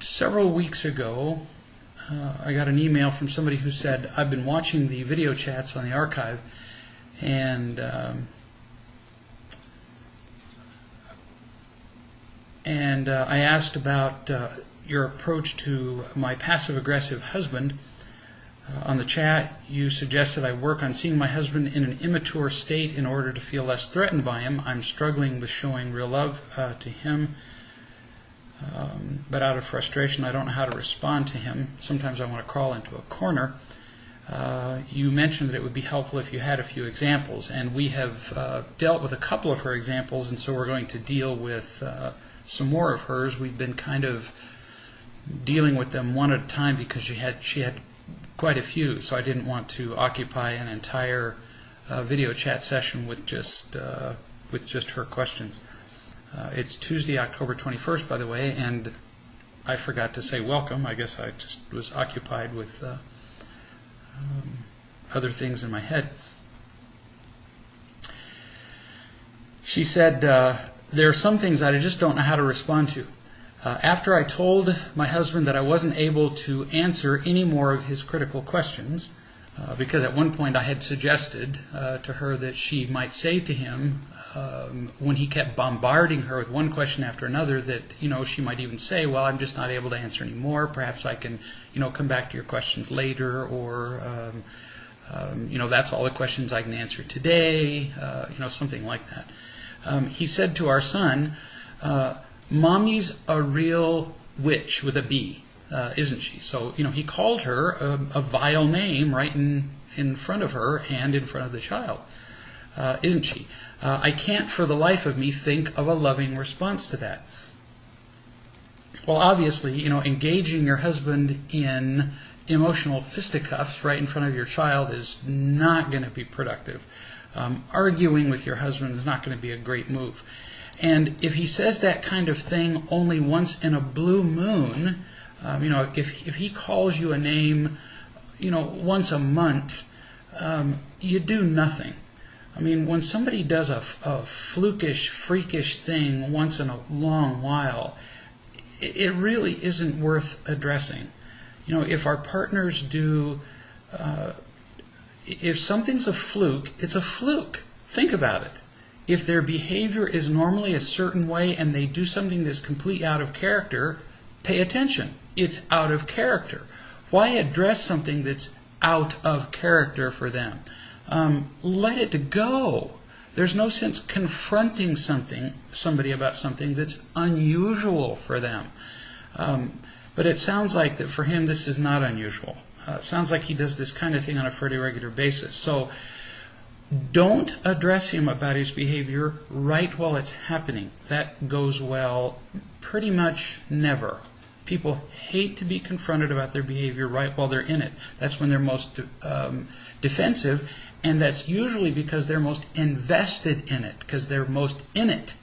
several weeks ago, I got an email from somebody who said, I've been watching the video chats on the archive, and I asked about your approach to my passive-aggressive husband. On the chat, you suggested I work on seeing my husband in an immature state in order to feel less threatened by him. I'm struggling with showing real love to him, but out of frustration, I don't know how to respond to him. Sometimes I want to crawl into a corner. You mentioned that it would be helpful if you had a few examples, and we have dealt with a couple of her examples, and so we're going to deal with some more of hers. We've been kind of dealing with them one at a time because she had quite a few, so I didn't want to occupy an entire video chat session with just her questions. It's Tuesday, October 21st, by the way, and I forgot to say welcome. I guess I just was occupied with other things in my head. She said, there are some things that I just don't know how to respond to. After I told my husband that I wasn't able to answer any more of his critical questions, because at one point I had suggested to her that she might say to him, when he kept bombarding her with one question after another, that she might even say, well, I'm just not able to answer any more. Perhaps I can come back to your questions later, or that's all the questions I can answer today, something like that. He said to our son, Mommy's a real witch with a B, isn't she? So, he called her a vile name right in front of her and in front of the child, isn't she? I can't for the life of me think of a loving response to that. Well, obviously, engaging your husband in emotional fisticuffs right in front of your child is not going to be productive. Arguing with your husband is not going to be a great move. And if he says that kind of thing only once in a blue moon, if he calls you a name, once a month, you do nothing. I mean, when somebody does a flukish, freakish thing once in a long while, it really isn't worth addressing. If our partners do, if something's a fluke, it's a fluke. Think about it. If their behavior is normally a certain way and they do something that's completely out of character, pay attention. It's out of character. Why address something that's out of character for them? Let it go. There's no sense confronting somebody about something that's unusual for them. But it sounds like that for him this is not unusual. It sounds like he does this kind of thing on a fairly regular basis. So don't address him about his behavior right while it's happening. That goes well pretty much never. People hate to be confronted about their behavior right while they're in it. That's when they're most defensive, and that's usually because they're most invested in it, because they're most in it.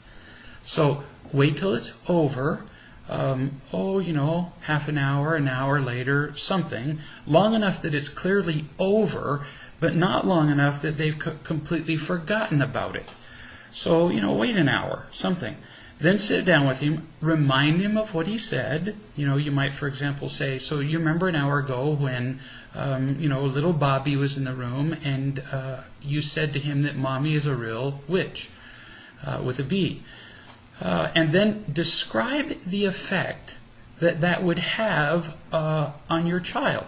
So wait till it's over. Half an hour later, something, long enough that it's clearly over, but not long enough that they've completely forgotten about it. So, wait an hour, something. Then sit down with him, remind him of what he said. You might, for example, say, so you remember an hour ago when, little Bobby was in the room and you said to him that Mommy is a real witch, with a B. And then describe the effect that would have on your child.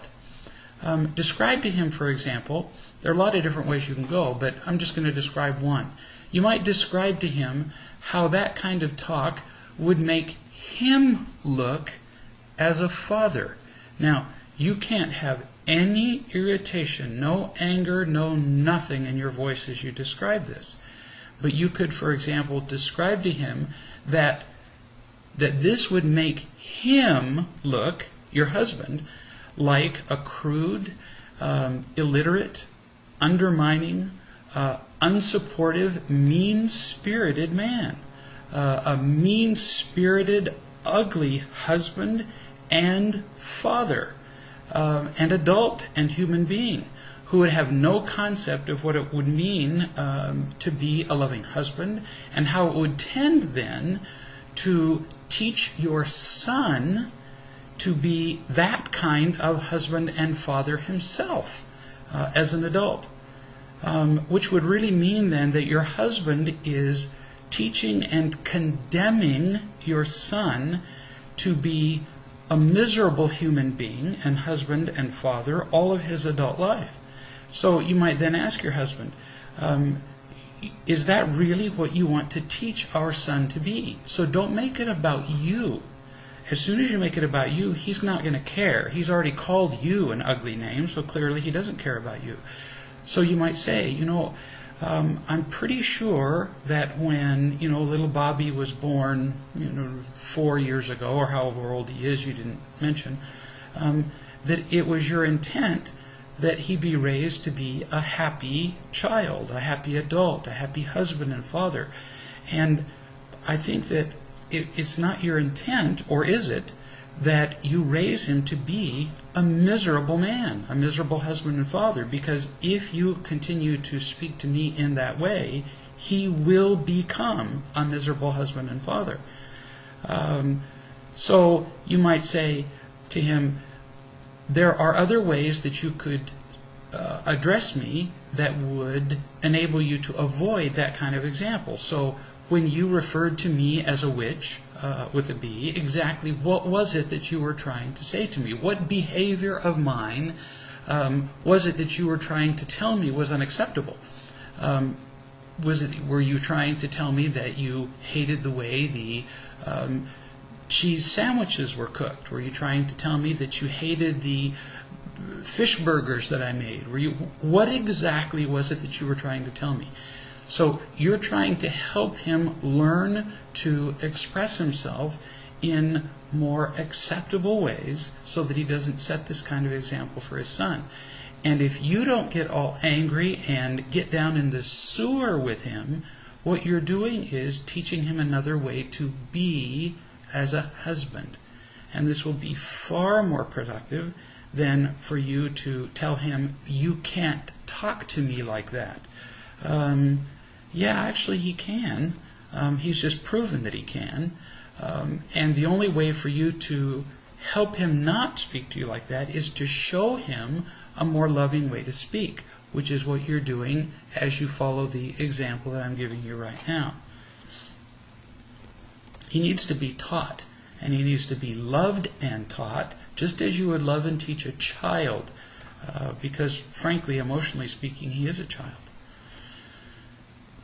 Describe to him, for example, there are a lot of different ways you can go, but I'm just going to describe one. You might describe to him how that kind of talk would make him look as a father. Now, you can't have any irritation, no anger, no nothing in your voice as you describe this. But you could, for example, describe to him that this would make him look, your husband, like a crude, illiterate, undermining, unsupportive, mean-spirited man. A mean-spirited, ugly husband and father, and adult and human being, who would have no concept of what it would mean to be a loving husband, and how it would tend then to teach your son to be that kind of husband and father himself as an adult. Which would really mean then that your husband is teaching and condemning your son to be a miserable human being and husband and father all of his adult life. So you might then ask your husband, is that really what you want to teach our son to be? So don't make it about you. As soon as you make it about you, he's not going to care. He's already called you an ugly name, so clearly he doesn't care about you. So you might say, I'm pretty sure that when, little Bobby was born, 4 years ago, or however old he is, you didn't mention, that it was your intent that he be raised to be a happy child, a happy adult, a happy husband and father. And I think that it's not your intent, or is it, that you raise him to be a miserable man, a miserable husband and father, because if you continue to speak to me in that way, he will become a miserable husband and father. So you might say to him, there are other ways that you could address me that would enable you to avoid that kind of example. So when you referred to me as a witch, with a B, exactly what was it that you were trying to say to me? What behavior of mine was it that you were trying to tell me was unacceptable? Were you trying to tell me that you hated the way the cheese sandwiches were cooked? Were you trying to tell me that you hated the fish burgers that I made? What exactly was it that you were trying to tell me? So you're trying to help him learn to express himself in more acceptable ways so that he doesn't set this kind of example for his son. And if you don't get all angry and get down in the sewer with him, what you're doing is teaching him another way to be as a husband. And this will be far more productive than for you to tell him, you can't talk to me like that. Yeah, actually he can. He's just proven that he can. And the only way for you to help him not speak to you like that is to show him a more loving way to speak, which is what you're doing as you follow the example that I'm giving you right now. He needs to be taught, and he needs to be loved and taught, just as you would love and teach a child, because frankly, emotionally speaking, he is a child.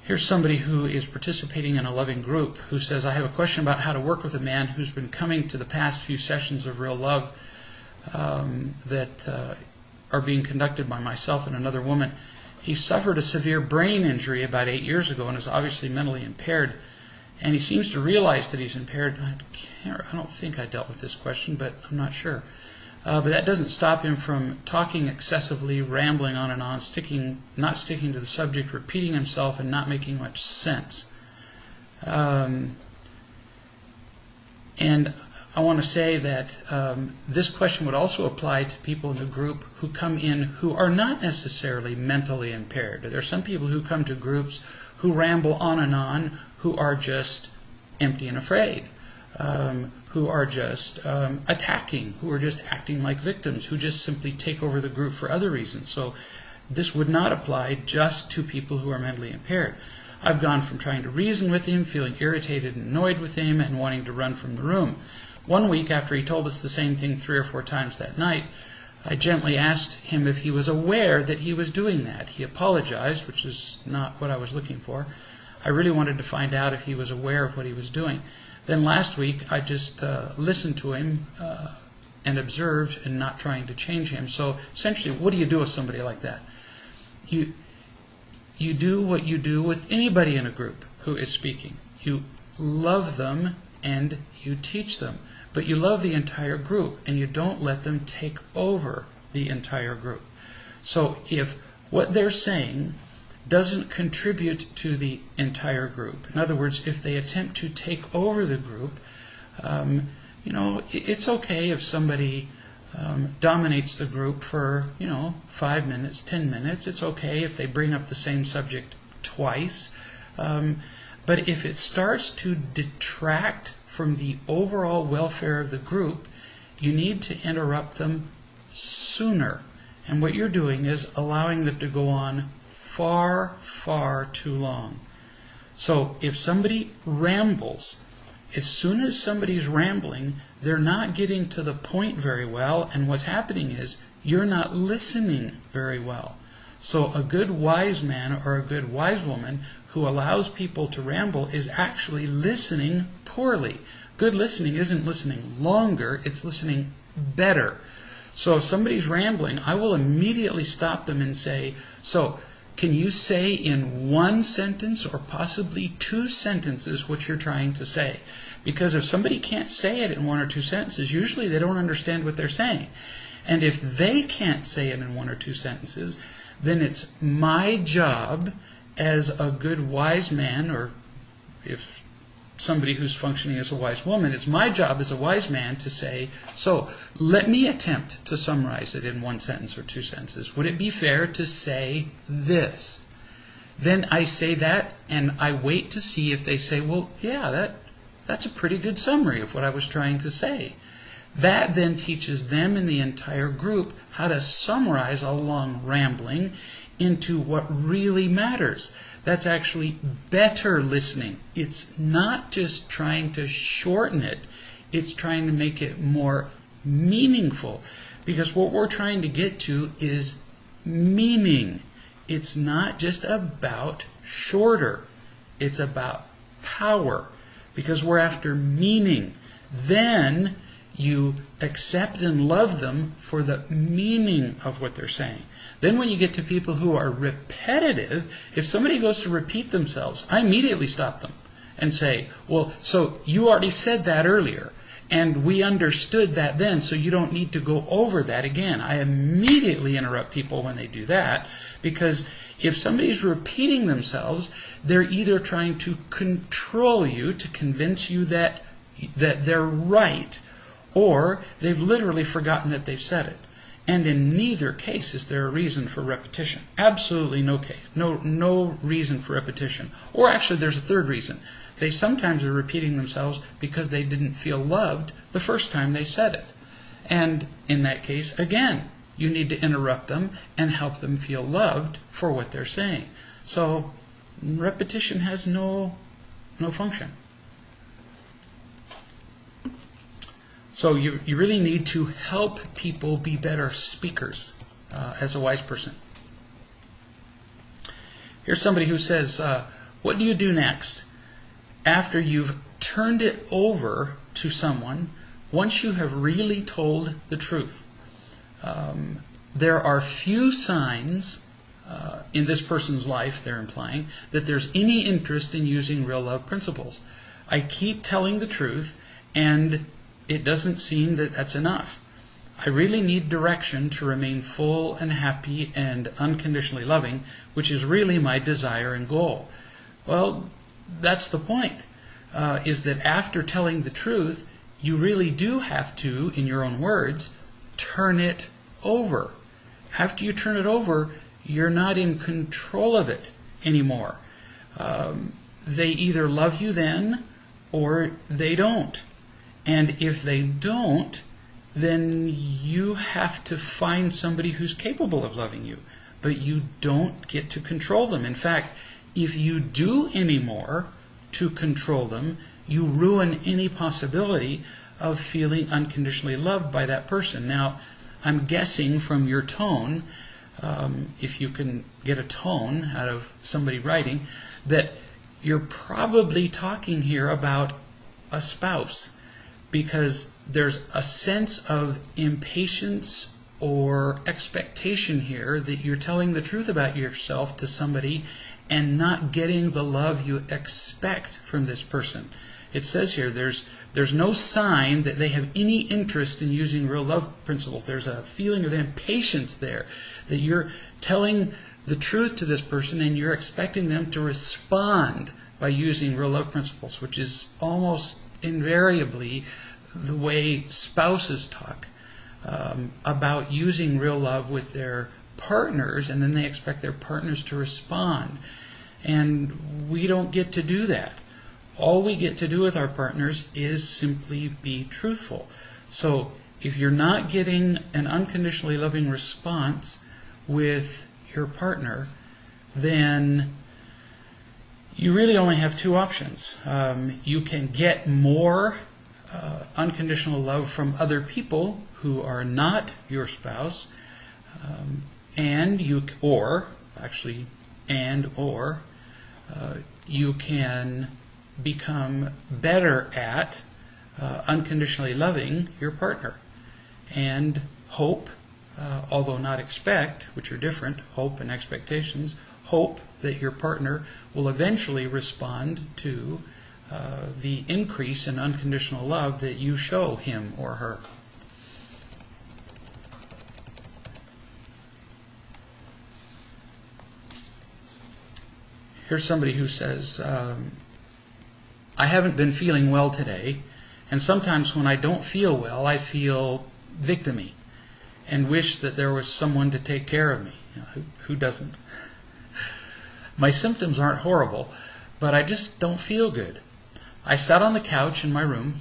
Here's somebody who is participating in a loving group who says, I have a question about how to work with a man who's been coming to the past few sessions of Real Love that are being conducted by myself and another woman. He suffered a severe brain injury about 8 years ago and is obviously mentally impaired. And he seems to realize that he's impaired. I don't think I dealt with this question, but I'm not sure. But that doesn't stop him from talking excessively, rambling on and on, not sticking to the subject, repeating himself, and not making much sense. And I want to say that this question would also apply to people in the group who come in who are not necessarily mentally impaired. There are some people who come to groups who ramble on and on, who are just empty and afraid. Who are just attacking, who are just acting like victims, who just simply take over the group for other reasons. So this would not apply just to people who are mentally impaired. I've gone from trying to reason with him, feeling irritated and annoyed with him, and wanting to run from the room. 1 week after he told us the same thing 3 or 4 times that night, I gently asked him if he was aware that he was doing that. He apologized, which is not what I was looking for. I really wanted to find out if he was aware of what he was doing. Then last week, I just listened to him and observed and not trying to change him. So essentially, what do you do with somebody like that? You do what you do with anybody in a group who is speaking. You love them and you teach them. But you love the entire group and you don't let them take over the entire group. So if what they're saying doesn't contribute to the entire group. In other words, if they attempt to take over the group, it's okay if somebody dominates the group for, 5 minutes, 10 minutes. It's okay if they bring up the same subject twice. But if it starts to detract from the overall welfare of the group, you need to interrupt them sooner. And what you're doing is allowing them to go on far, far too long. So if somebody rambles, as soon as somebody's rambling, they're not getting to the point very well, and what's happening is you're not listening very well. So a good wise man or a good wise woman who allows people to ramble is actually listening poorly. Good listening isn't listening longer, it's listening better. So if somebody's rambling, I will immediately stop them and say, so can you say in one sentence or possibly two sentences what you're trying to say? Because if somebody can't say it in one or two sentences, usually they don't understand what they're saying. And if they can't say it in one or two sentences, then it's my job as a good wise man, or if somebody who's functioning as a wise woman, it's my job as a wise man to say, so let me attempt to summarize it in one sentence or two sentences. Would it be fair to say this? Then I say that, and I wait to see if they say, well, yeah, that's a pretty good summary of what I was trying to say. That then teaches them and the entire group how to summarize a long rambling into what really matters. That's actually better listening. It's not just trying to shorten it, it's trying to make it more meaningful. Because what we're trying to get to is meaning. It's not just about shorter, it's about power. Because we're after meaning. Then you accept and love them for the meaning of what they're saying. Then when you get to people who are repetitive, if somebody goes to repeat themselves, I immediately stop them and say, well, so you already said that earlier, and we understood that then, so you don't need to go over that again. I immediately interrupt people when they do that, because if somebody's repeating themselves, they're either trying to control you, to convince you that they're right, or they've literally forgotten that they've said it. And in neither case is there a reason for repetition. Absolutely no case. No reason for repetition. Or actually there's a third reason. They sometimes are repeating themselves because they didn't feel loved the first time they said it. And in that case, again, you need to interrupt them and help them feel loved for what they're saying. So repetition has no function. So you really need to help people be better speakers as a wise person. Here's somebody who says, what do you do next after you've turned it over to someone once you have really told the truth? There are few signs in this person's life, they're implying, that there's any interest in using real love principles. I keep telling the truth, and it doesn't seem that that's enough. I really need direction to remain full and happy and unconditionally loving, which is really my desire and goal. Well, that's the point, is that after telling the truth, you really do have to, in your own words, turn it over. After you turn it over, you're not in control of it anymore. They either love you then, or they don't. And if they don't, then you have to find somebody who's capable of loving you. But you don't get to control them. In fact, if you do any more to control them, you ruin any possibility of feeling unconditionally loved by that person. Now, I'm guessing from your tone, if you can get a tone out of somebody writing, that you're probably talking here about a spouse. Because there's a sense of impatience or expectation here that you're telling the truth about yourself to somebody and not getting the love you expect from this person. It says here there's no sign that they have any interest in using real love principles. There's a feeling of impatience there, that you're telling the truth to this person and you're expecting them to respond by using real love principles, which is almost invariably the way spouses talk about using real love with their partners, and then they expect their partners to respond. And we don't get to do that. All we get to do with our partners is simply be truthful. So if you're not getting an unconditionally loving response with your partner, then you really only have two options. You can get more unconditional love from other people who are not your spouse, or you can become better at unconditionally loving your partner, and hope, although not expect, which are different, hope and expectations, hope that your partner will eventually respond to the increase in unconditional love that you show him or her. Here's somebody who says, I haven't been feeling well today, and sometimes when I don't feel well, I feel victim-y and wish that there was someone to take care of me. You know, who doesn't? My symptoms aren't horrible, but I just don't feel good. I sat on the couch in my room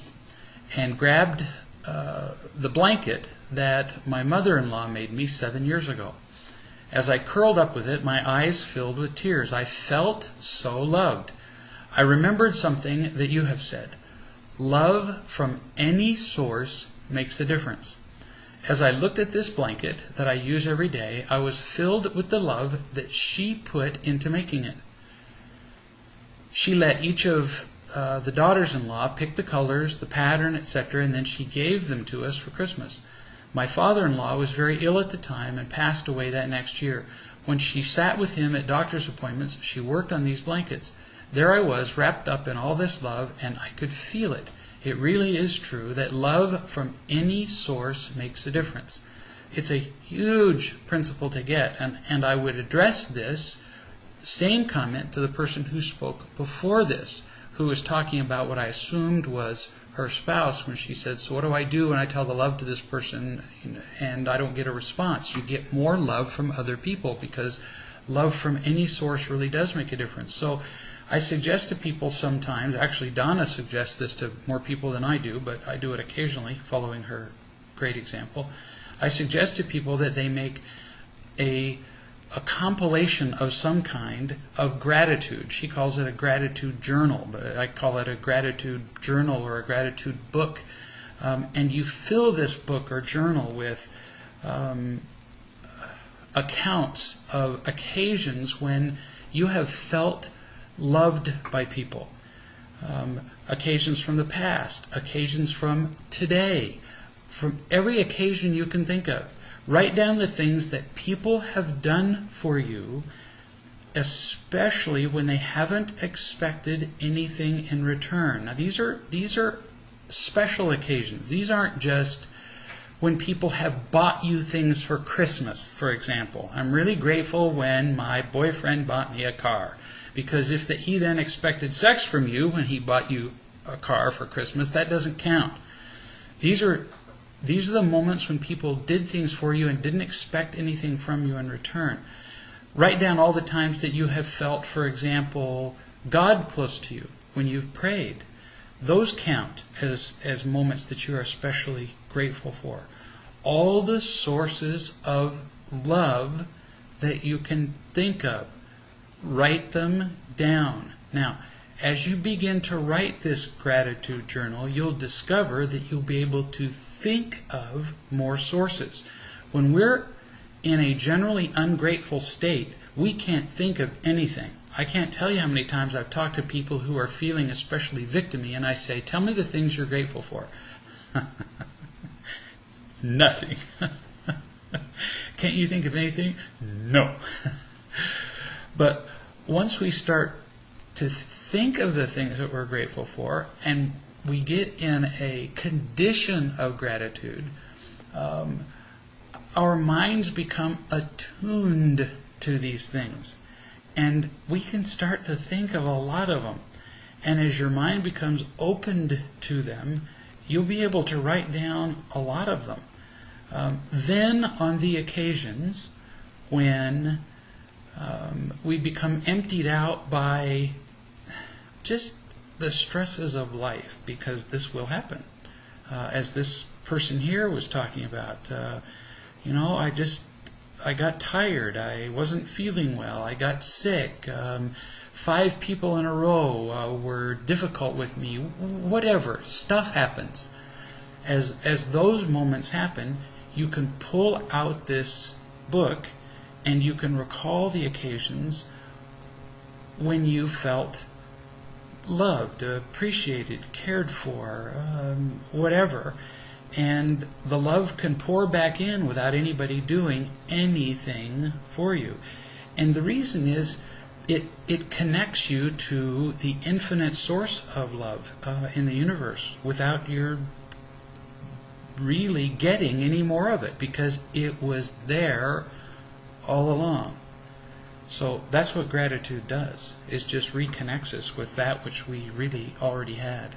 and grabbed the blanket that my mother-in-law made me 7 years ago. As I curled up with it, my eyes filled with tears. I felt so loved. I remembered something that you have said. Love from any source makes a difference. As I looked at this blanket that I use every day, I was filled with the love that she put into making it. She let each of the daughters-in-law pick the colors, the pattern, etc., and then she gave them to us for Christmas. My father-in-law was very ill at the time and passed away that next year. When she sat with him at doctor's appointments, she worked on these blankets. There I was, wrapped up in all this love, and I could feel it. It really is true that love from any source makes a difference. It's a huge principle to get, and I would address this same comment to the person who spoke before this, who was talking about what I assumed was her spouse when she said, so what do I do when I tell the love to this person and I don't get a response? You get more love from other people, because love from any source really does make a difference. So I suggest to people sometimes, actually Donna suggests this to more people than I do, but I do it occasionally following her great example. I suggest to people that they make a compilation of some kind of gratitude. She calls it a gratitude journal, but I call it a gratitude journal or a gratitude book. And you fill this book or journal with accounts of occasions when you have felt loved by people. Occasions from the past, occasions from today, from every occasion you can think of. Write down the things that people have done for you, especially when they haven't expected anything in return. Now, these are special occasions. These aren't just when people have bought you things for Christmas, for example. I'm really grateful when my boyfriend bought me a car, because if he then expected sex from you when he bought you a car for Christmas, that doesn't count. These are the moments when people did things for you and didn't expect anything from you in return. Write down all the times that you have felt, for example, God close to you when you've prayed. Those count as moments that you are especially grateful for. All the sources of love that you can think of, write them down. Now, as you begin to write this gratitude journal, you'll discover that you'll be able to think of more sources. When we're in a generally ungrateful state, we can't think of anything. I can't tell you how many times I've talked to people who are feeling especially victim-y, and I say, tell me the things you're grateful for. Nothing. Can't you think of anything? No. But once we start to think of the things that we're grateful for, and we get in a condition of gratitude, our minds become attuned to these things. And we can start to think of a lot of them. And as your mind becomes opened to them, you'll be able to write down a lot of them. Then on the occasions when we become emptied out by just the stresses of life, because this will happen. As this person here was talking about. I got tired. I wasn't feeling well. I got sick. 5 people in a row were difficult with me. Whatever. Stuff happens. As those moments happen, you can pull out this book and you can recall the occasions when you felt loved, appreciated, cared for, whatever. And the love can pour back in without anybody doing anything for you. And the reason is it connects you to the infinite source of love in the universe without your really getting any more of it, because it was there all along. So that's what gratitude does, is just reconnects us with that which we really already had.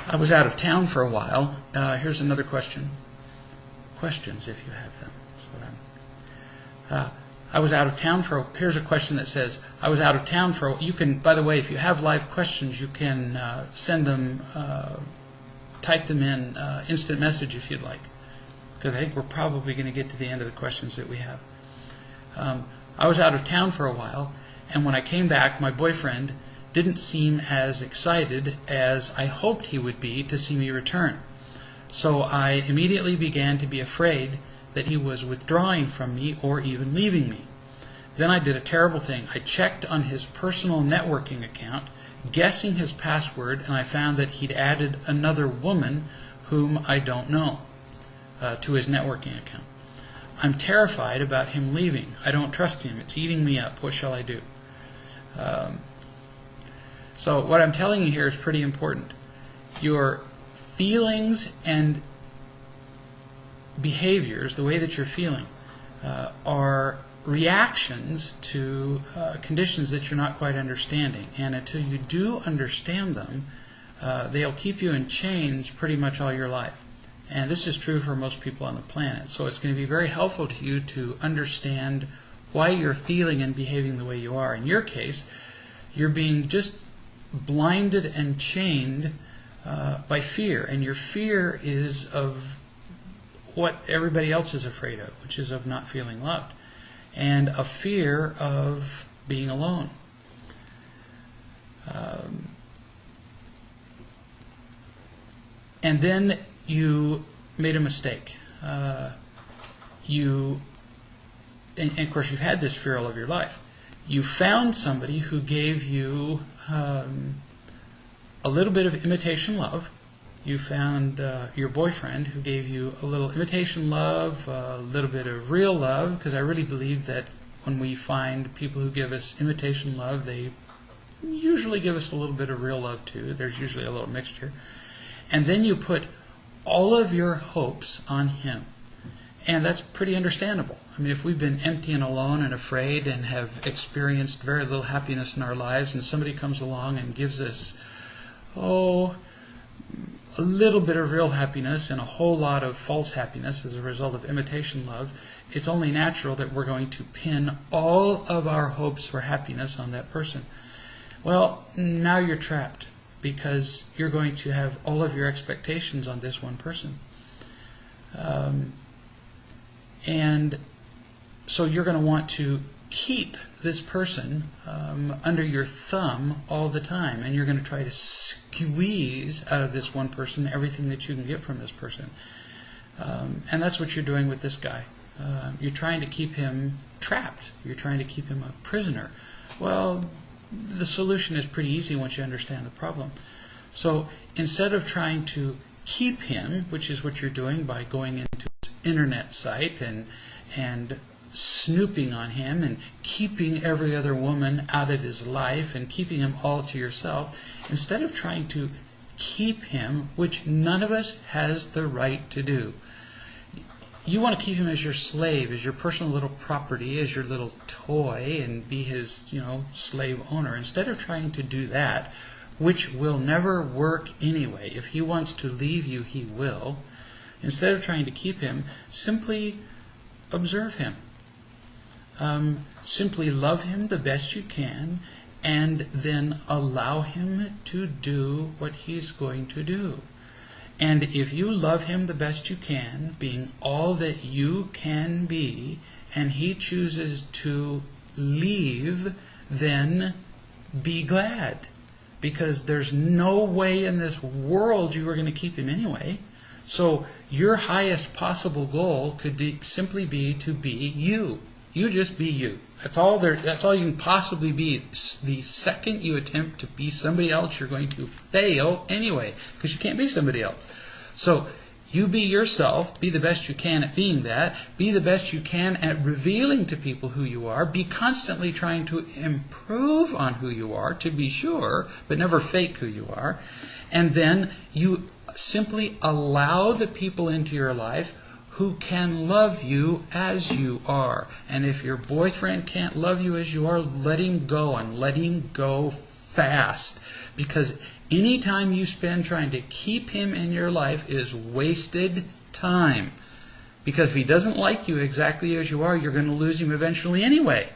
I was out of town for a while. Here's another question. Questions, if you have them. I was out of town for. Here's a question that says, "I was out of town for." You can, by the way, if you have live questions, you can send them, type them in instant message if you'd like, because I think we're probably going to get to the end of the questions that we have. I was out of town for a while, and when I came back, my boyfriend didn't seem as excited as I hoped he would be to see me return. So I immediately began to be afraid that he was withdrawing from me or even leaving me. Then I did a terrible thing. I checked on his personal networking account, guessing his password, and I found that he'd added another woman whom I don't know to his networking account. I'm terrified about him leaving. I don't trust him. It's eating me up. What shall I do? So what I'm telling you here is pretty important. Your feelings and behaviors, the way that you're feeling, are reactions to conditions that you're not quite understanding. And until you do understand them, they'll keep you in chains pretty much all your life. And this is true for most people on the planet. So it's going to be very helpful to you to understand why you're feeling and behaving the way you are. In your case, you're being just blinded and chained by fear. And your fear is of what everybody else is afraid of, which is of not feeling loved, and a fear of being alone. And then you made a mistake. And of course, you've had this fear all of your life. You found somebody who gave you a little bit of imitation love. You found your boyfriend who gave you a little imitation love, a little bit of real love, because I really believe that when we find people who give us imitation love, they usually give us a little bit of real love too. There's usually a little mixture. And then you put all of your hopes on him. And that's pretty understandable. I mean, if we've been empty and alone and afraid and have experienced very little happiness in our lives, and somebody comes along and gives us, a little bit of real happiness and a whole lot of false happiness as a result of imitation love, it's only natural that we're going to pin all of our hopes for happiness on that person. Well, now you're trapped, because you're going to have all of your expectations on this one person. And so you're going to want to keep this person under your thumb all the time, and you're going to try to squeeze out of this one person everything that you can get from this person. And that's what you're doing with this guy. You're trying to keep him trapped. You're trying to keep him a prisoner. Well, the solution is pretty easy once you understand the problem. So instead of trying to keep him, which is what you're doing by going into his internet site and snooping on him and keeping every other woman out of his life and keeping him all to yourself, instead of trying to keep him, which none of us has the right to do. you want to keep him as your slave, as your personal little property, as your little toy, and be his, slave owner. Instead of trying to do that, which will never work anyway. If he wants to leave you, he will. Instead of trying to keep him, simply observe him. Simply love him the best you can, and then allow him to do what he's going to do. And if you love him the best you can, being all that you can be, and he chooses to leave, then be glad. Because there's no way in this world you are going to keep him anyway. So your highest possible goal could simply be to be you. You just be you. That's all you can possibly be. The second you attempt to be somebody else, you're going to fail anyway, because you can't be somebody else. So you be yourself. Be the best you can at being that. Be the best you can at revealing to people who you are. Be constantly trying to improve on who you are, to be sure, but never fake who you are. And then you simply allow the people into your life who can love you as you are. And if your boyfriend can't love you as you are, let him go, and let him go fast. Because any time you spend trying to keep him in your life is wasted time. Because if he doesn't like you exactly as you are, you're going to lose him eventually anyway.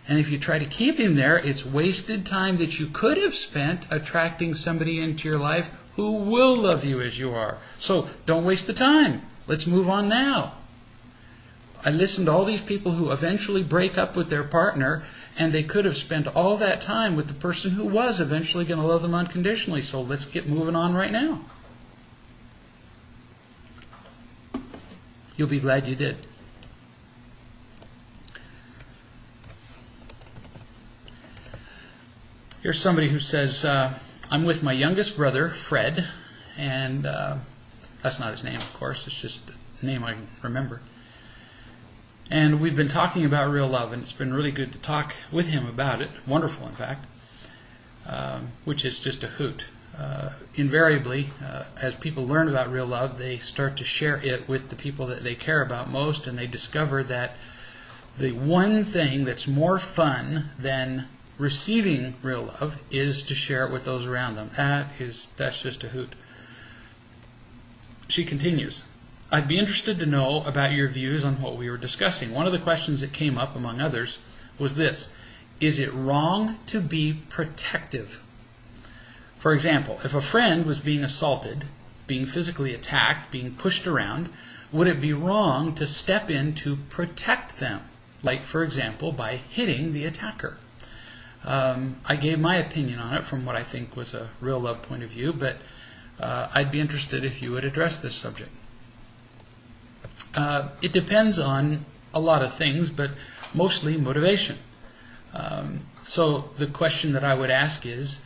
And if you try to keep him there, it's wasted time that you could have spent attracting somebody into your life who will love you as you are. So don't waste the time. Let's move on now. I listened to all these people who eventually break up with their partner, and they could have spent all that time with the person who was eventually going to love them unconditionally. So let's get moving on right now. You'll be glad you did. Here's somebody who says, I'm with my youngest brother, Fred, and that's not his name, of course. It's just a name I remember. And we've been talking about real love, and it's been really good to talk with him about it. Wonderful, in fact, which is just a hoot. Invariably, as people learn about real love, they start to share it with the people that they care about most, and they discover that the one thing that's more fun than receiving real love is to share it with those around them. That's just a hoot. She continues, I'd be interested to know about your views on what we were discussing. One of the questions that came up, among others, was this. Is it wrong to be protective? For example, if a friend was being assaulted, being physically attacked, being pushed around, would it be wrong to step in to protect them? Like, for example, by hitting the attacker. I gave my opinion on it from what I think was a real love point of view, but I'd be interested if you would address this subject. It depends on a lot of things, but mostly motivation. So the question that I would ask is,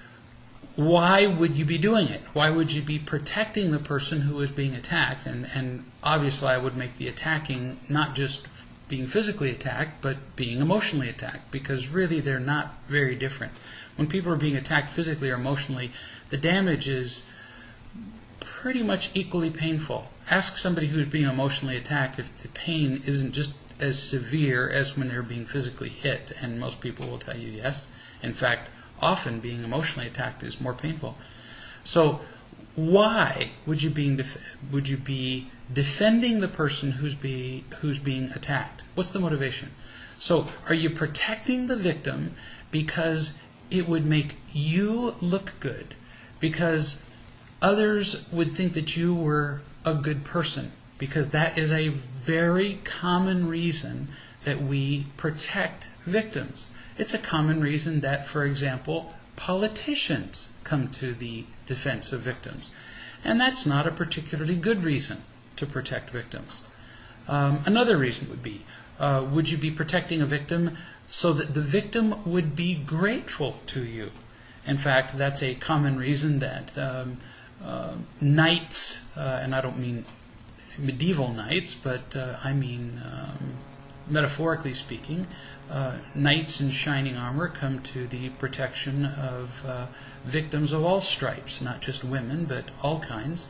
why would you be doing it? Why would you be protecting the person who is being attacked? And obviously I would make the attacking not just being physically attacked, but being emotionally attacked, because really they're not very different. When people are being attacked physically or emotionally, the damage is pretty much equally painful. Ask somebody who's being emotionally attacked if the pain isn't just as severe as when they're being physically hit, and most people will tell you yes. In fact, often being emotionally attacked is more painful. So why would you be defending the person who's being attacked? What's the motivation? So are you protecting the victim because it would make you look good? Because others would think that you were a good person? Because that is a very common reason that we protect victims. It's a common reason that, for example, politicians come to the defense of victims. And that's not a particularly good reason to protect victims. Another reason would you be protecting a victim so that the victim would be grateful to you? In fact, that's a common reason that knights, and I don't mean medieval knights, but I mean metaphorically speaking, knights in shining armor come to the protection of victims of all stripes, not just women, but all kinds,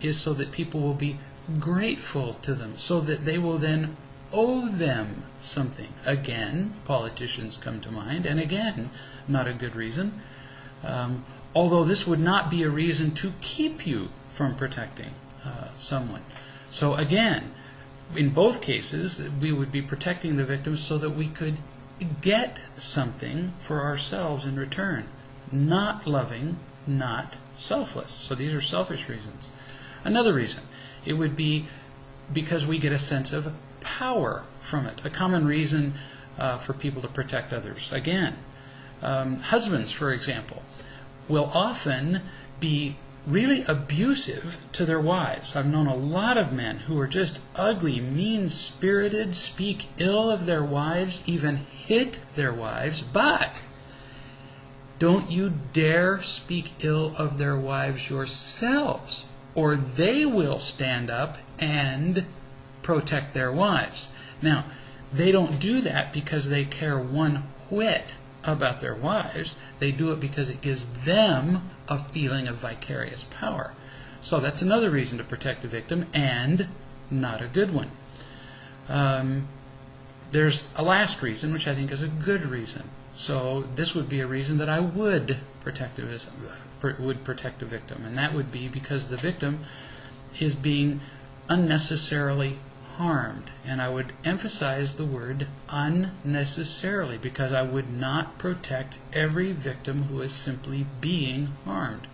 is so that people will be grateful to them so that they will then owe them something. Again, politicians come to mind, and again, not a good reason. Although this would not be a reason to keep you from protecting someone. So again, in both cases, we would be protecting the victim so that we could get something for ourselves in return. Not loving, not selfless. So these are selfish reasons. Another reason, it would be because we get a sense of power from it. A common reason for people to protect others. Again, husbands, for example, will often be really abusive to their wives. I've known a lot of men who are just ugly, mean-spirited, speak ill of their wives, even hit their wives, but don't you dare speak ill of their wives yourselves, or they will stand up and protect their wives. Now, they don't do that because they care one whit about their wives. They do it because it gives them a feeling of vicarious power. So that's another reason to protect a victim, and not a good one. There's a last reason, which I think is a good reason. So this would be a reason that I would protect a victim, and that would be because the victim is being unnecessarily harmed. And I would emphasize the word unnecessarily, because I would not protect every victim who is simply being harmed.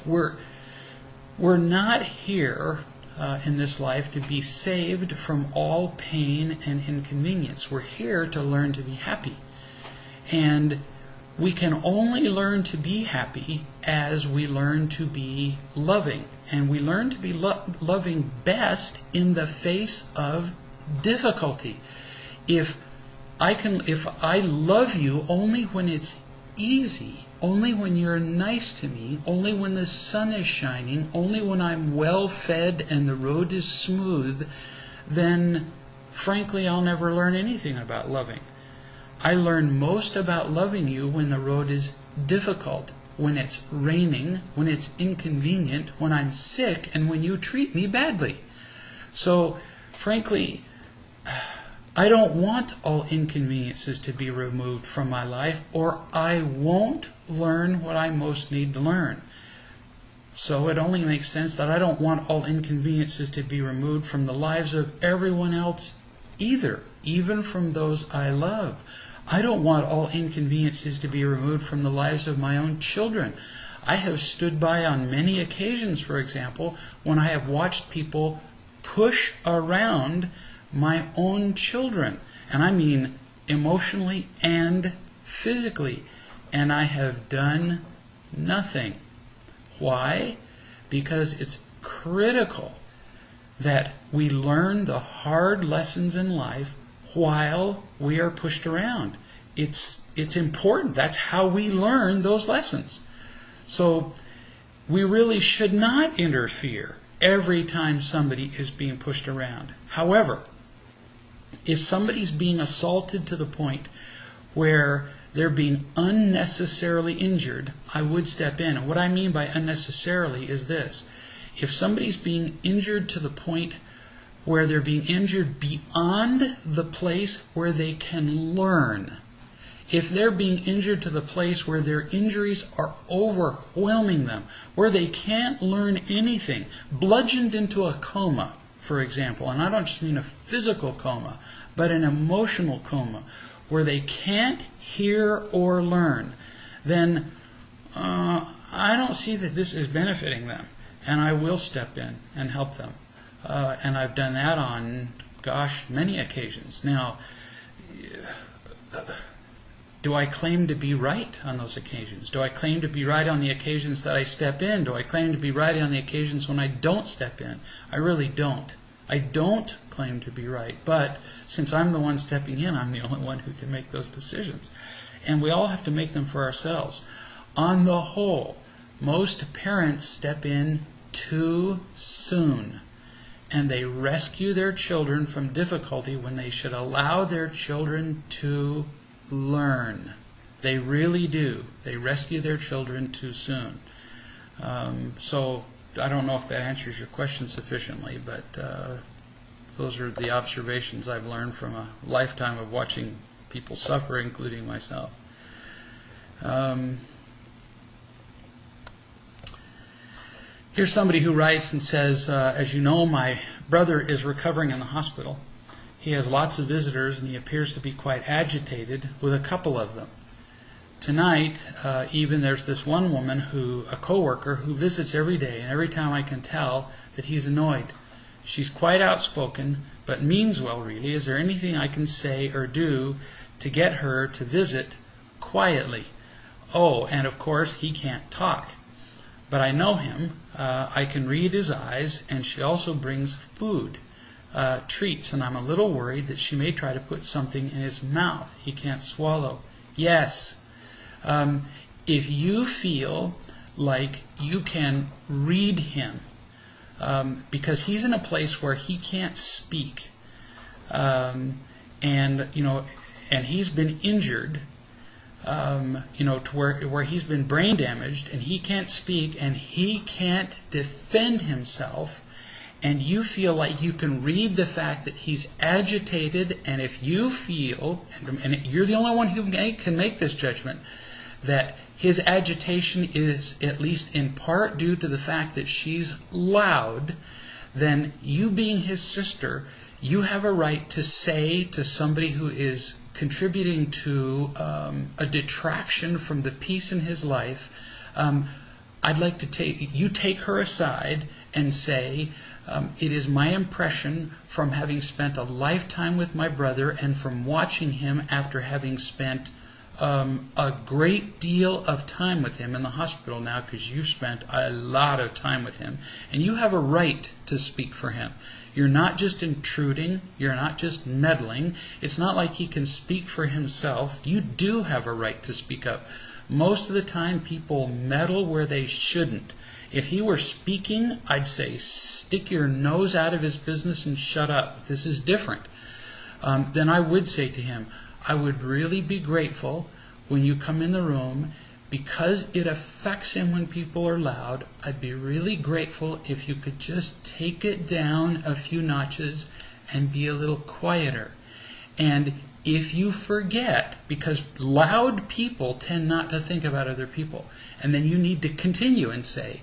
We're not here in this life to be saved from all pain and inconvenience. We're here to learn to be happy. And we can only learn to be happy as we learn to be loving. And we learn to be loving best in the face of difficulty. If I love you only when it's easy, only when you're nice to me, only when the sun is shining, only when I'm well fed and the road is smooth, then frankly I'll never learn anything about loving. I learn most about loving you when the road is difficult, when it's raining, when it's inconvenient, when I'm sick, and when you treat me badly. So, frankly, I don't want all inconveniences to be removed from my life, or I won't learn what I most need to learn. So it only makes sense that I don't want all inconveniences to be removed from the lives of everyone else either, even from those I love. I don't want all inconveniences to be removed from the lives of my own children. I have stood by on many occasions, for example, when I have watched people push around my own children. And I mean emotionally and physically. And I have done nothing. Why? Because it's critical that we learn the hard lessons in life while we are pushed around. It's important. That's how we learn those lessons. So we really should not interfere every time somebody is being pushed around. However, if somebody's being assaulted to the point where they're being unnecessarily injured, I would step in. And what I mean by unnecessarily is this. If somebody's being injured to the point where they're being injured beyond the place where they can learn, if they're being injured to the place where their injuries are overwhelming them, where they can't learn anything, bludgeoned into a coma, for example, and I don't just mean a physical coma, but an emotional coma, where they can't hear or learn, then I don't see that this is benefiting them. And I will step in and help them. And I've done that on, many occasions. Now, do I claim to be right on those occasions? Do I claim to be right on the occasions that I step in? Do I claim to be right on the occasions when I don't step in? I really don't. I don't claim to be right. But since I'm the one stepping in, I'm the only one who can make those decisions. And we all have to make them for ourselves. On the whole, most parents step in too soon, and they rescue their children from difficulty when they should allow their children to learn. They really do. They rescue their children too soon. So I don't know if that answers your question sufficiently, but those are the observations I've learned from a lifetime of watching people suffer, including myself. Here's somebody who writes and says, as you know, my brother is recovering in the hospital. He has lots of visitors and he appears to be quite agitated with a couple of them. Tonight, even there's this one woman, a coworker, who visits every day, and every time I can tell that he's annoyed. She's quite outspoken, but means well, really. Is there anything I can say or do to get her to visit quietly? Oh, and of course, he can't talk. But I know him. I can read his eyes, and she also brings food, treats, and I'm a little worried that she may try to put something in his mouth he can't swallow. Yes. If you feel like you can read him, because he's in a place where he can't speak, and he's been injured, to where he's been brain damaged, and he can't speak, and he can't defend himself, and you feel like you can read the fact that he's agitated, and if you feel, and you're the only one who can make this judgment, that his agitation is at least in part due to the fact that she's loud, then you being his sister, you have a right to say to somebody who is contributing to a detraction from the peace in his life, I'd like to take her aside and say, it is my impression from having spent a lifetime with my brother and from watching him after having spent a great deal of time with him in the hospital now, because you've spent a lot of time with him, and you have a right to speak for him. You're not just intruding, you're not just meddling. It's not like he can speak for himself. You do have a right to speak up. Most of the time people meddle where they shouldn't. If he were speaking, I'd say stick your nose out of his business and shut up. This is different. Then I would say to him, I would really be grateful when you come in the room, because it affects him when people are loud. I'd be really grateful if you could just take it down a few notches and be a little quieter. And if you forget, because loud people tend not to think about other people, and then you need to continue and say,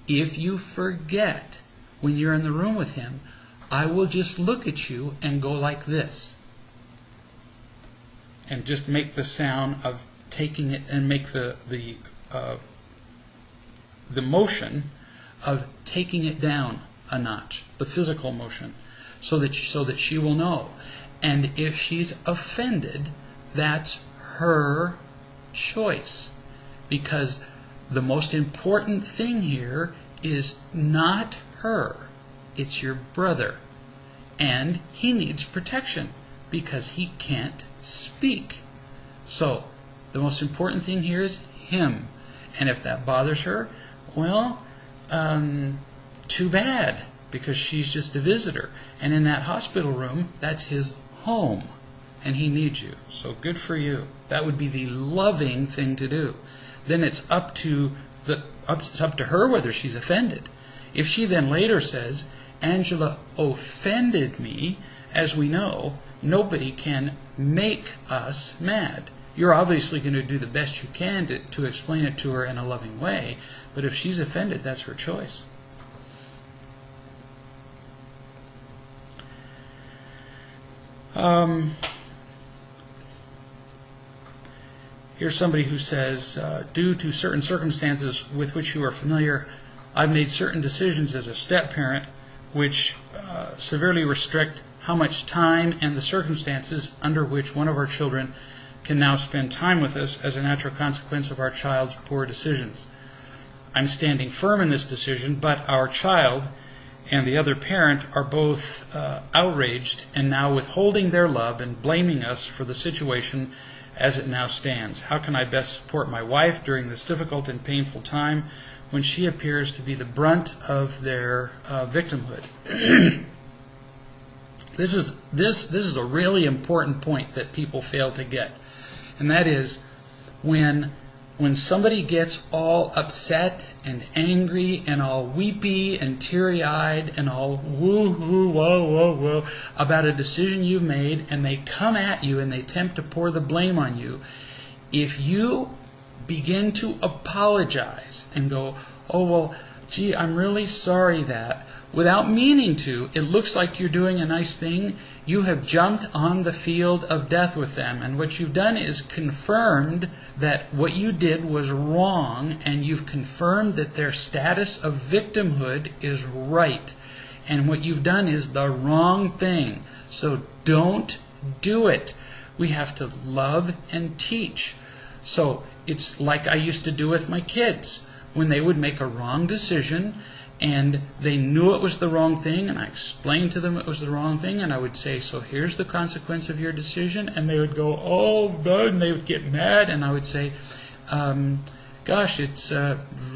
if you forget when you're in the room with him, I will just look at you and go like this. And just make the sound of taking it, and make the motion of taking it down a notch, the physical motion, so that she will know. And if she's offended, that's her choice, because the most important thing here is not her, it's your brother, and he needs protection because he can't speak. So the most important thing here is him, and if that bothers her, well, too bad, because she's just a visitor, and in that hospital room, that's his home, and he needs you. So good for you. That would be the loving thing to do. Then it's up to her whether she's offended. If she then later says, Angela offended me, as we know, nobody can make us mad. You're obviously going to do the best you can to explain it to her in a loving way, but if she's offended, that's her choice. Here's somebody who says, due to certain circumstances with which you are familiar, I've made certain decisions as a step-parent which severely restrict how much time and the circumstances under which one of our children can now spend time with us as a natural consequence of our child's poor decisions. I'm standing firm in this decision, but our child and the other parent are both outraged and now withholding their love and blaming us for the situation as it now stands. How can I best support my wife during this difficult and painful time when she appears to be the brunt of their victimhood? This is a really important point that people fail to get, and that is when when somebody gets all upset and angry and all weepy and teary-eyed and all woo-hoo, whoa about a decision you've made, and they come at you and they attempt to pour the blame on you, if you begin to apologize and go, oh, well, gee, I'm really sorry that, without meaning to, it looks like you're doing a nice thing, you have jumped on the field of death with them. And what you've done is confirmed that what you did was wrong, and you've confirmed that their status of victimhood is right. And what you've done is the wrong thing. So don't do it. We have to love and teach. So it's like I used to do with my kids. When they would make a wrong decision and they knew it was the wrong thing, and I explained to them it was the wrong thing, and I would say, so here's the consequence of your decision, and they would go, oh, no, and they would get mad, and I would say, gosh, it's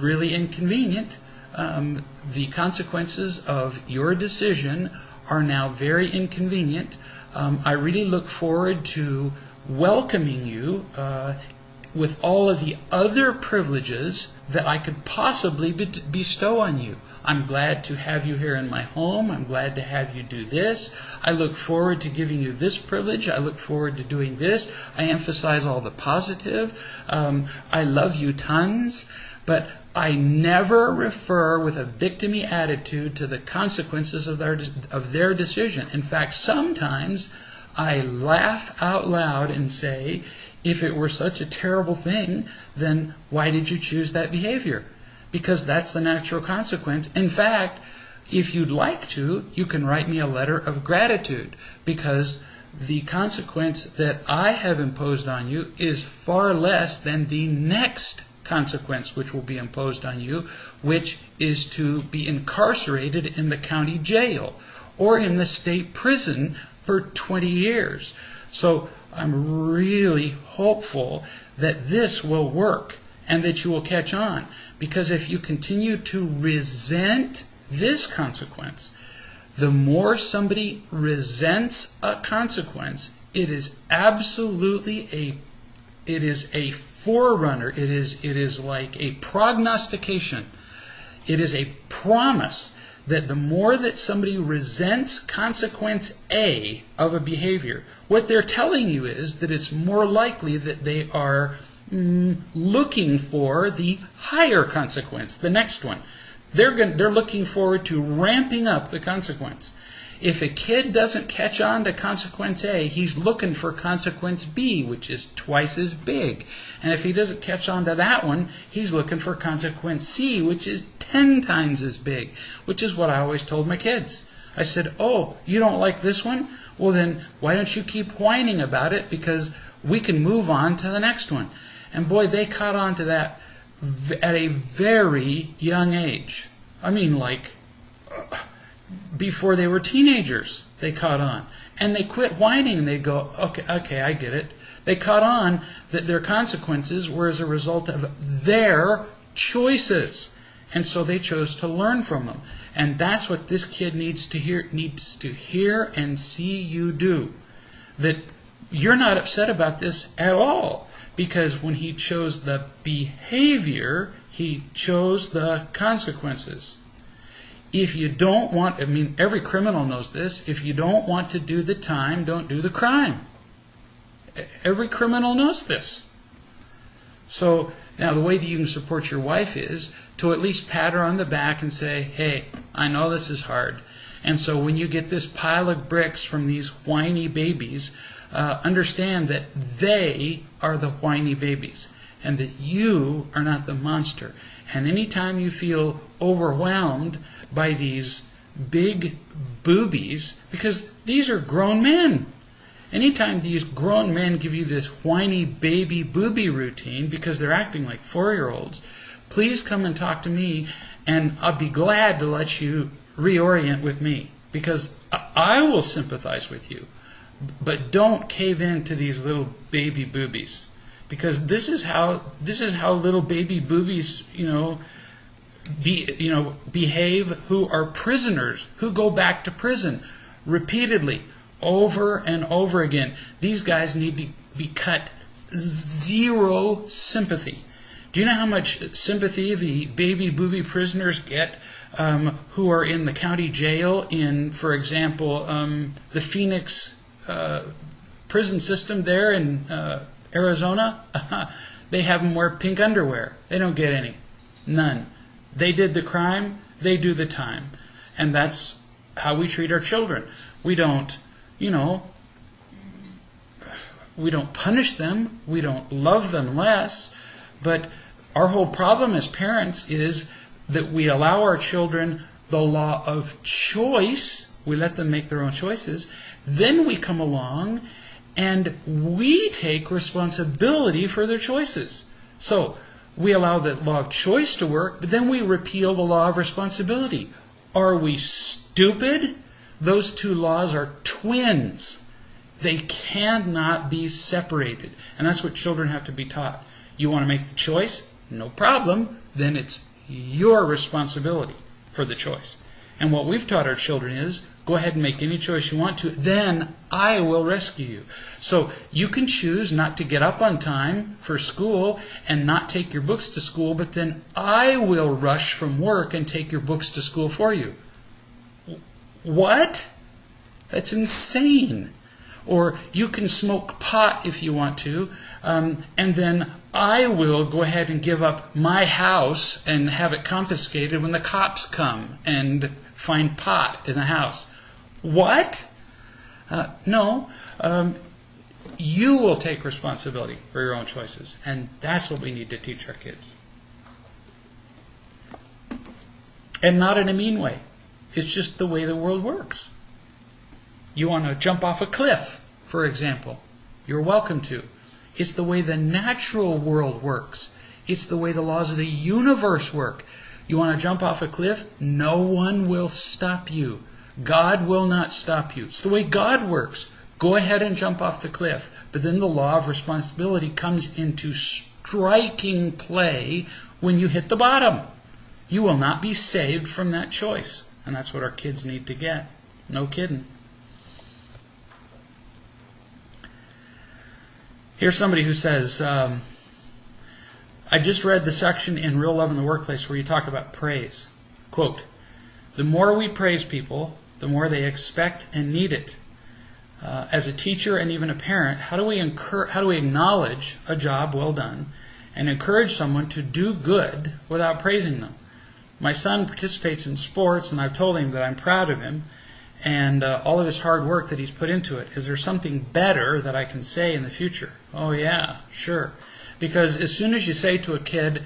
really inconvenient. The consequences of your decision are now very inconvenient. I really look forward to welcoming you with all of the other privileges that I could possibly bestow on you. I'm glad to have you here in my home. I'm glad to have you do this. I look forward to giving you this privilege. I look forward to doing this. I emphasize all the positive. I love you tons. But I never refer with a victim-y attitude to the consequences of their decision. In fact, sometimes I laugh out loud and say, if it were such a terrible thing, then why did you choose that behavior? Because that's the natural consequence. In fact, if you'd like to, you can write me a letter of gratitude, because the consequence that I have imposed on you is far less than the next consequence which will be imposed on you, which is to be incarcerated in the county jail or in the state prison for 20 years. So I'm really hopeful that this will work and that you will catch on. Because if you continue to resent this consequence, the more somebody resents a consequence, it is absolutely a forerunner. It is like a prognostication. It is a promise that the more that somebody resents consequence A of a behavior, what they're telling you is that it's more likely that they are looking for the higher consequence, the next one. They're looking forward to ramping up the consequence. If a kid doesn't catch on to consequence A, he's looking for consequence B, which is twice as big. And if he doesn't catch on to that one, he's looking for consequence C, which is 10 times as big, which is what I always told my kids. I said, oh, you don't like this one? Well, then why don't you keep whining about it, because we can move on to the next one. And boy, they caught on to that at a very young age. I mean, like before they were teenagers, they caught on. And they quit whining, and they go, okay, I get it. They caught on that their consequences were as a result of their choices. And so they chose to learn from them. And that's what this kid needs to hear and see you do. That you're not upset about this at all. Because when he chose the behavior, he chose the consequences. If you don't want, every criminal knows this, if you don't want to do the time, don't do the crime. Every criminal knows this. So now the way that you can support your wife is to at least pat her on the back and say, hey, I know this is hard. And so when you get this pile of bricks from these whiny babies, understand that they are the whiny babies and that you are not the monster. And anytime you feel overwhelmed by these big boobies, because these are grown men, anytime these grown men give you this whiny baby booby routine because they're acting like 4-year-olds, please come and talk to me, and I'll be glad to let you reorient with me, because I will sympathize with you. But don't cave in to these little baby boobies, because this is how little baby boobies, behave, who are prisoners, who go back to prison repeatedly, over and over again. These guys need to be cut zero sympathy. Do you know how much sympathy the baby booby prisoners get who are in the county jail in, for example, the Phoenix prison system there in Arizona? They have them wear pink underwear. They don't get any. None. They did the crime. They do the time. And that's how we treat our children. We don't, we don't punish them. We don't love them less. But our whole problem as parents is that we allow our children the law of choice. We let them make their own choices. Then we come along and we take responsibility for their choices. So we allow the law of choice to work, but then we repeal the law of responsibility. Are we stupid? Those two laws are twins. They cannot be separated. And that's what children have to be taught. You want to make the choice? No problem. Then it's your responsibility for the choice. And what we've taught our children is, go ahead and make any choice you want to. Then I will rescue you. So you can choose not to get up on time for school and not take your books to school, but then I will rush from work and take your books to school for you. What? That's insane. Or you can smoke pot if you want to, and then I will go ahead and give up my house and have it confiscated when the cops come and find pot in the house. What? No. You will take responsibility for your own choices. And that's what we need to teach our kids. And not in a mean way. It's just the way the world works. You want to jump off a cliff, for example. You're welcome to. It's the way the natural world works. It's the way the laws of the universe work. You want to jump off a cliff? No one will stop you. God will not stop you. It's the way God works. Go ahead and jump off the cliff. But then the law of responsibility comes into striking play when you hit the bottom. You will not be saved from that choice. And that's what our kids need to get. No kidding. Here's somebody who says, I just read the section in Real Love in the Workplace where you talk about praise. Quote, the more we praise people, the more they expect and need it. As a teacher and even a parent, how do we acknowledge a job well done and encourage someone to do good without praising them? My son participates in sports, and I've told him that I'm proud of him and all of his hard work that he's put into it. Is there something better that I can say in the future? Oh yeah, sure. Because as soon as you say to a kid,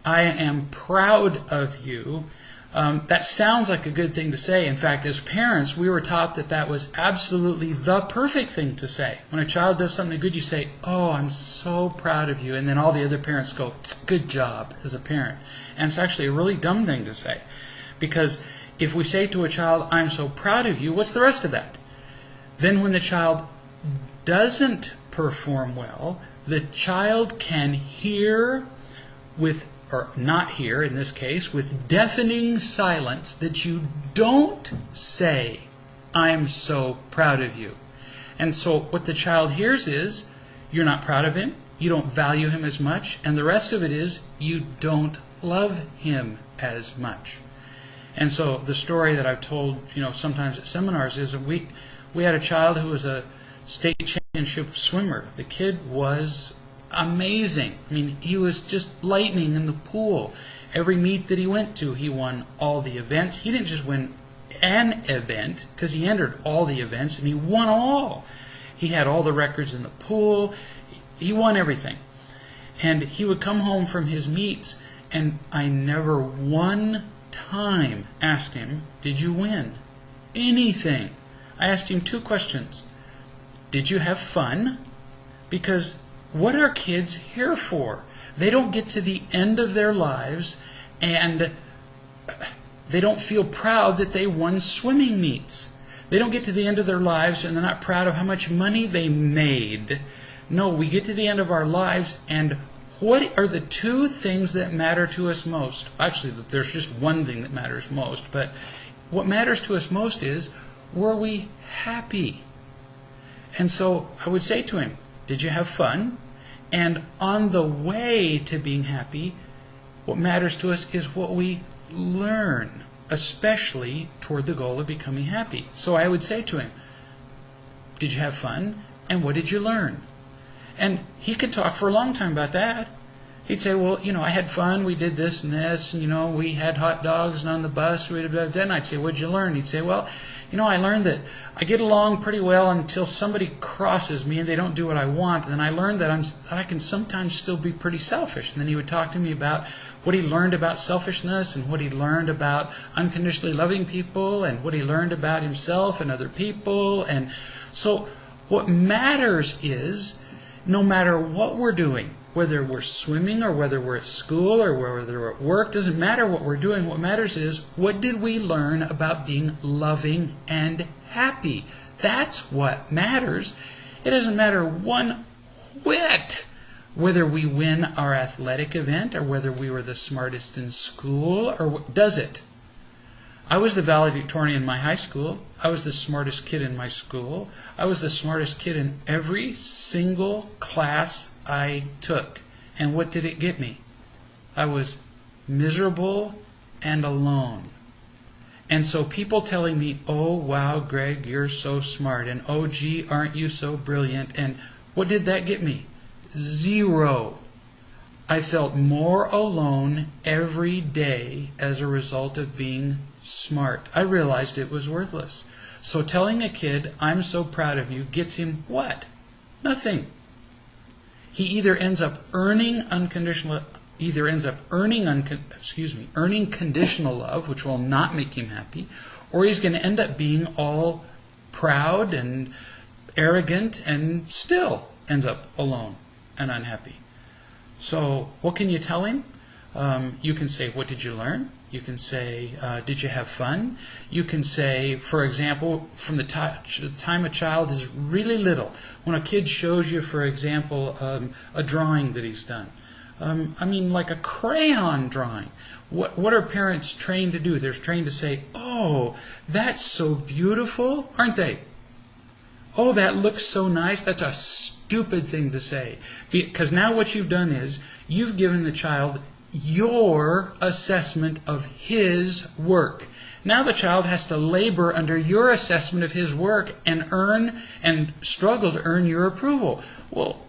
I am proud of you, that sounds like a good thing to say. In fact, as parents, we were taught that that was absolutely the perfect thing to say. When a child does something good, you say, oh, I'm so proud of you. And then all the other parents go, good job, as a parent. And it's actually a really dumb thing to say. Because if we say to a child, I'm so proud of you, what's the rest of that? Then when the child doesn't perform well, the child can hear with, or not hear in this case, with deafening silence that you don't say, I'm so proud of you. And so what the child hears is, you're not proud of him, you don't value him as much, and the rest of it is, you don't love him as much. And so the story that I've told, sometimes at seminars is that we had a child who was a state championship swimmer. The kid was amazing. I mean, he was just lightning in the pool. Every meet that he went to, he won all the events. He didn't just win an event, because he entered all the events, and he won all. He had all the records in the pool. He won everything. And he would come home from his meets, and I never one time asked him, did you win anything? I asked him 2 questions. Did you have fun? Because what are kids here for? They don't get to the end of their lives and they don't feel proud that they won swimming meets. They don't get to the end of their lives and they're not proud of how much money they made. No, we get to the end of our lives, and what are the 2 things that matter to us most? Actually, there's just one thing that matters most, but what matters to us most is, were we happy? And so I would say to him, did you have fun? And on the way to being happy, what matters to us is what we learn, especially toward the goal of becoming happy. So I would say to him, did you have fun? And what did you learn? And he could talk for a long time about that. He'd say, well, I had fun, we did this and this, and, we had hot dogs and on the bus, we did that. Then I'd say, what'd you learn? He'd say, well, I learned that I get along pretty well until somebody crosses me and they don't do what I want. And then I learned that I can sometimes still be pretty selfish. And then he would talk to me about what he learned about selfishness and what he learned about unconditionally loving people and what he learned about himself and other people. And so what matters is, no matter what we're doing, whether we're swimming or whether we're at school or whether we're at work, doesn't matter what we're doing. What matters is, what did we learn about being loving and happy? That's what matters. It doesn't matter one whit whether we win our athletic event or whether we were the smartest in school, or does it? I was the valedictorian in my high school. I was the smartest kid in my school. I was the smartest kid in every single class I took. And what did it get me? I was miserable and alone. And so people telling me, oh, wow, Greg, you're so smart. And, oh, gee, aren't you so brilliant? And what did that get me? Zero. I felt more alone every day as a result of being smart. I realized it was worthless. So telling a kid, I'm so proud of you, gets him what? Nothing. He either ends up earning conditional love, which will not make him happy, or he's going to end up being all proud and arrogant and still ends up alone and unhappy. So what can you tell him? You can say, what did you learn? You can say, did you have fun? You can say, for example, from the time a child is really little, when a kid shows you, for example, a drawing that he's done. Like a crayon drawing. What are parents trained to do? They're trained to say, oh, that's so beautiful, aren't they? Oh, that looks so nice. That's a stupid thing to say. Because now what you've done is, you've given the child your assessment of his work. Now the child has to labor under your assessment of his work and struggle to earn your approval. Well,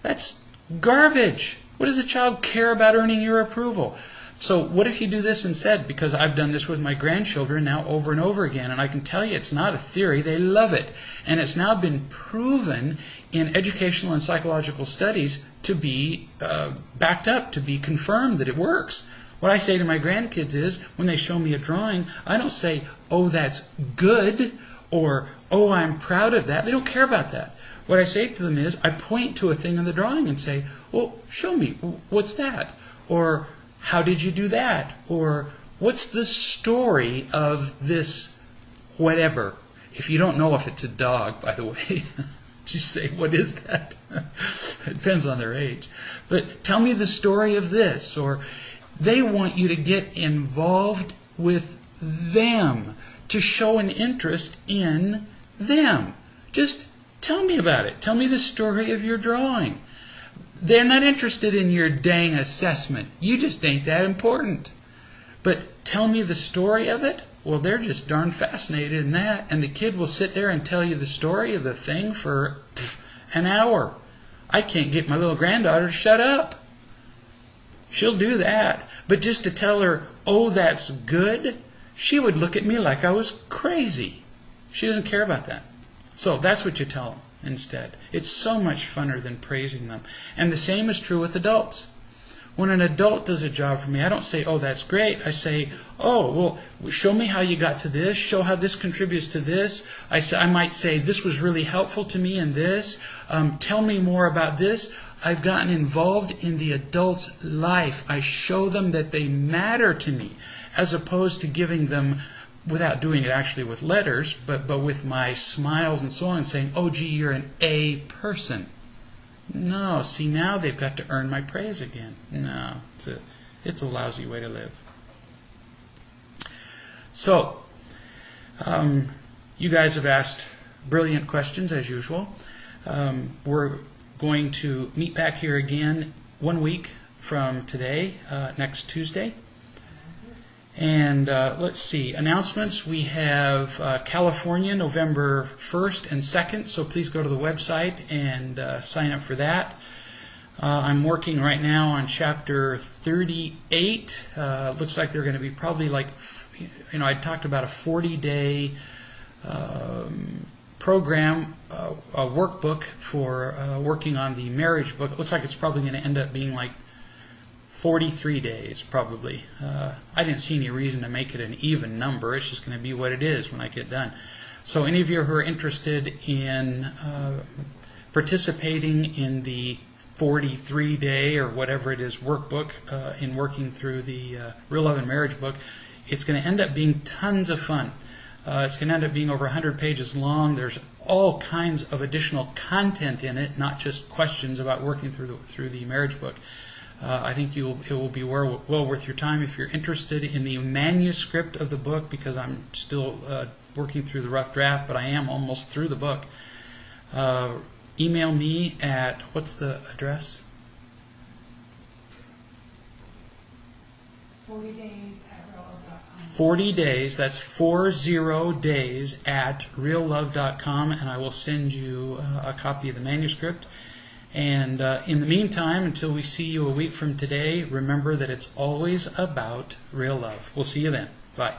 that's garbage. What does the child care about earning your approval? So what if you do this instead? Because I've done this with my grandchildren now over and over again, and I can tell you it's not a theory. They love it. And it's now been proven in educational and psychological studies to be backed up, to be confirmed that it works. What I say to my grandkids is, when they show me a drawing, I don't say, oh, that's good, or, oh, I'm proud of that. They don't care about that. What I say to them is, I point to a thing in the drawing and say, well, show me, what's that? Or, how did you do that? Or, what's the story of this whatever? If you don't know if it's a dog, by the way, just say, what is that? It depends on their age. But tell me the story of this. Or they want you to get involved with them, to show an interest in them. Just tell me about it. Tell me the story of your drawing. They're not interested in your dang assessment. You just ain't that important. But tell me the story of it. Well, they're just darn fascinated in that. And the kid will sit there and tell you the story of the thing for an hour. I can't get my little granddaughter to shut up. She'll do that. But just to tell her, oh, that's good, she would look at me like I was crazy. She doesn't care about that. So that's what you tell them instead. It's so much funner than praising them. And the same is true with adults. When an adult does a job for me, I don't say, oh, that's great. I say, oh, well, show me how you got to this. Show how this contributes to this. I might say, this was really helpful to me in this. Tell me more about this. I've gotten involved in the adult's life. I show them that they matter to me, as opposed to giving them, without doing it actually with letters, but with my smiles and so on, saying, oh, gee, you're an A person. No, see, now they've got to earn my praise again. No, it's a lousy way to live. So, you guys have asked brilliant questions as usual. We're going to meet back here again 1 week from today, next Tuesday. And let's see, announcements. We have California, November 1st and 2nd, so please go to the website and sign up for that. I'm working right now on chapter 38. Looks like they're going to be probably like, I talked about a 40-day program, a workbook for working on the marriage book. It looks like it's probably going to end up being like 43 days, probably. I didn't see any reason to make it an even number. It's just going to be what it is when I get done. So any of you who are interested in participating in the 43-day or whatever it is workbook in working through the Real Love and Marriage book, it's going to end up being tons of fun. It's going to end up being over 100 pages long. There's all kinds of additional content in it, not just questions about working through the marriage book. I think it will be well worth your time if you're interested in the manuscript of the book, because I'm still working through the rough draft, but I am almost through the book. Email me at, what's the address? 40 days at reallove.com. 40 days, that's 40 days at reallove.com, and I will send you a copy of the manuscript. And in the meantime, until we see you a week from today, remember that it's always about real love. We'll see you then. Bye.